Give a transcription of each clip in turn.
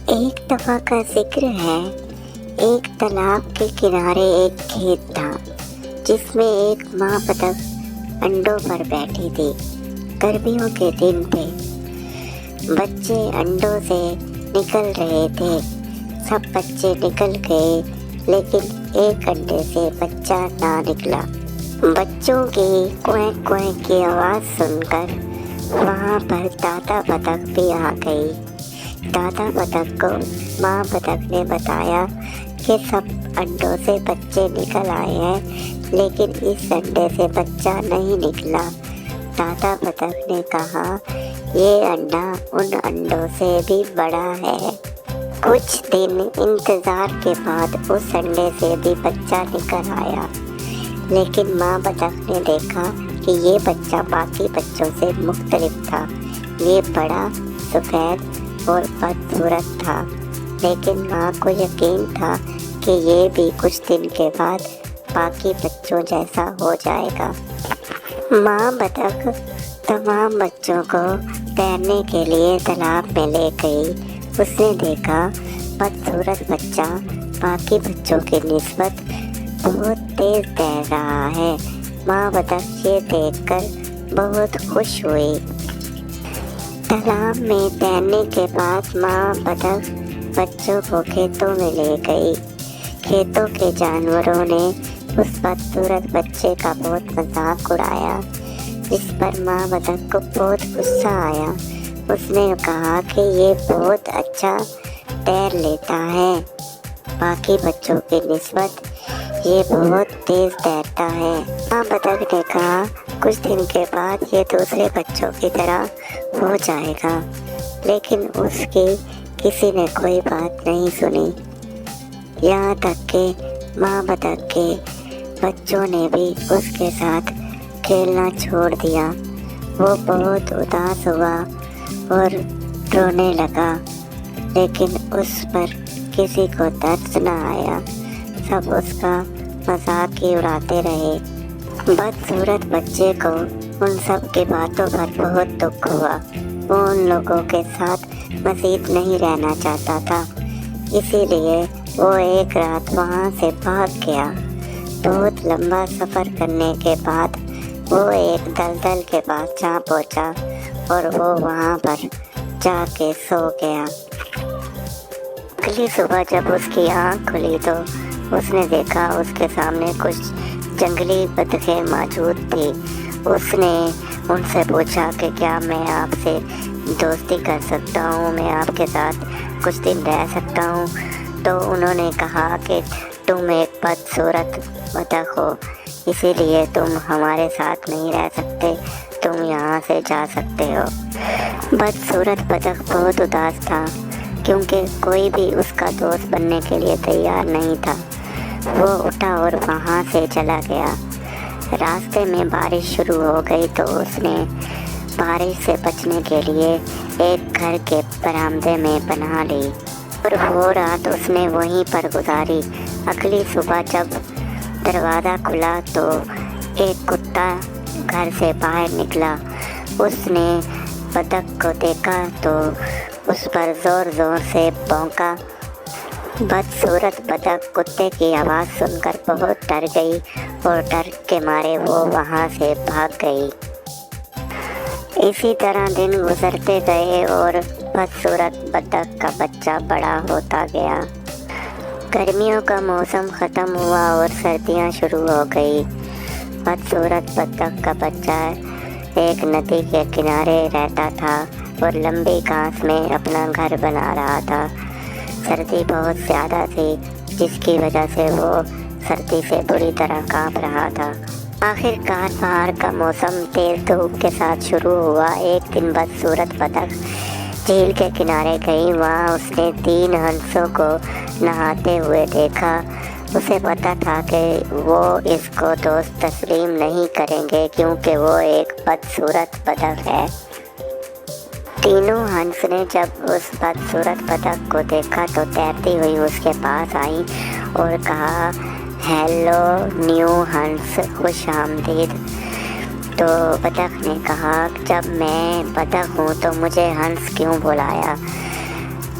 एक दफा का जिक्र है। एक तालाब के किनारे एक खेत था जिसमें एक माँ बतख अंडों पर बैठी थी। गर्मियों के दिन थे। बच्चे अंडों से निकल रहे थे। सब बच्चे निकल गए, लेकिन एक अंडे से बच्चा ना निकला। बच्चों की क्वैक क्वैक की आवाज़ सुनकर वहाँ पर दादा बतख भी आ गई। दादा बतख को माँ बतख ने बताया कि सब अंडों से बच्चे निकल आए हैं, लेकिन इस अंडे से बच्चा नहीं निकला। दादा बतख ने कहा, ये अंडा उन अंडों से भी बड़ा है। कुछ दिन इंतज़ार के बाद उस अंडे से भी बच्चा निकल आया, लेकिन माँ बतख ने देखा कि ये बच्चा बाकी बच्चों से मुख्तलिफ था। ये बड़ा, सफ़ेद और बदसूरत था, लेकिन माँ को यकीन था कि ये भी कुछ दिन के बाद बाकी बच्चों जैसा हो जाएगा। माँ बतख तमाम बच्चों को तैरने के लिए तालाब में ले गई। उसने देखा बदसूरत बच्चा बाकी बच्चों की निस्बत बहुत तेज तैर रहा है। माँ बतख ये देखकर बहुत खुश हुई। तालाब में तैरने के बाद माँ बतख बच्चों को खेतों में ले गई। खेतों के जानवरों ने उस बदसूरत बच्चे का बहुत मजाक उड़ाया, जिस पर माँ बतख को बहुत गुस्सा आया। उसने कहा कि ये बहुत अच्छा तैर लेता है, बाकी बच्चों की निस्बत ये बहुत तेज तैरता है। माँ बतख ने कहा, कुछ दिन के बाद ये दूसरे बच्चों की तरह हो जाएगा, लेकिन उसकी किसी ने कोई बात नहीं सुनी। यहाँ तक कि माँ बतख के बच्चों ने भी उसके साथ खेलना छोड़ दिया। वो बहुत उदास हुआ और रोने लगा, लेकिन उस पर किसी को दर्द न आया। सब उसका मजाक ही उड़ाते रहे। बदसूरत बच्चे को उन सब की बातों पर बहुत दुख हुआ। वो उन लोगों के साथ मज़ीद नहीं रहना चाहता था, इसीलिए वो एक रात वहाँ से भाग गया। बहुत लंबा सफ़र करने के बाद वो एक दलदल के पास जा पहुँचा और वो वहाँ पर जाके सो गया। अगली सुबह जब उसकी आँख खुली तो उसने देखा उसके सामने कुछ जंगली बतखें मौजूद थी। उसने उनसे पूछा कि क्या मैं आपसे दोस्ती कर सकता हूँ, मैं आपके साथ कुछ दिन रह सकता हूँ। तो उन्होंने कहा कि तुम एक बदसूरत बतख हो, इसीलिए तुम हमारे साथ नहीं रह सकते, तुम यहाँ से जा सकते हो। बदसूरत बतख बहुत उदास था, क्योंकि कोई भी उसका दोस्त बनने के लिए तैयार नहीं था। वो उठा और वहाँ से चला गया। रास्ते में बारिश शुरू हो गई तो उसने बारिश से बचने के लिए एक घर के बरामदे में पनाह ली और वो रात उसने वहीं पर गुजारी। अगली सुबह जब दरवाज़ा खुला तो एक कुत्ता घर से बाहर निकला। उसने बतख को देखा तो उस पर ज़ोर ज़ोर से भौंका। बदसूरत बतख कुत्ते की आवाज़ सुनकर बहुत डर गई और डर के मारे वो वहाँ से भाग गई। इसी तरह दिन गुजरते गए और बदसूरत बतख का बच्चा बड़ा होता गया। गर्मियों का मौसम ख़त्म हुआ और सर्दियाँ शुरू हो गई। बदसूरत बतख का बच्चा एक नदी के किनारे रहता था और लंबी घास में अपना घर बना रहा था। सर्दी बहुत ज़्यादा थी, जिसकी वजह से वो सर्दी से बुरी तरह कांप रहा था। आखिरकार बाहर का मौसम तेज़ धूप के साथ शुरू हुआ। एक दिन बदसूरत बतख झील के किनारे गई। वहाँ उसने 3 हंसों को नहाते हुए देखा। उसे पता था कि वो इसको दोस्त तस्लीम नहीं करेंगे, क्योंकि वो एक बदसूरत बतख है। तीनों हंस ने जब उस बदसूरत बतख को देखा तो तैरती हुई उसके पास आई और कहा, हेलो न्यू हंस, खुश आमदीद। तो बतख ने कहा, जब मैं बतख हूँ तो मुझे हंस क्यों बुलाया?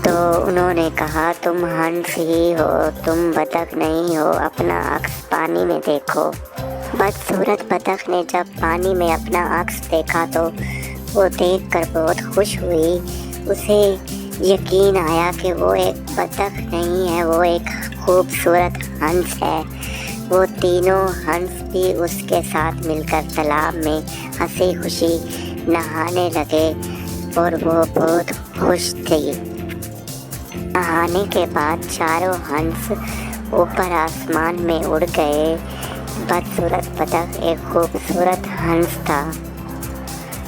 तो उन्होंने कहा, तुम हंस ही हो, तुम बतख नहीं हो, अपना अक्स पानी में देखो। बदसूरत बतख ने जब पानी में अपना अक्स देखा तो वो देखकर बहुत खुश हुई। उसे यकीन आया कि वो एक बतख नहीं है, वो एक खूबसूरत हंस है। वो तीनों हंस भी उसके साथ मिलकर तालाब में हंसी खुशी नहाने लगे और वो बहुत खुश थी। नहाने के बाद चारों हंस ऊपर आसमान में उड़ गए। बदसूरत बतख एक खूबसूरत हंस था।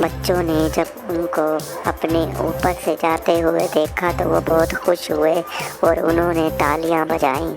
बच्चों ने जब उनको अपने ऊपर से जाते हुए देखा तो वो बहुत खुश हुए और उन्होंने तालियां बजाईं।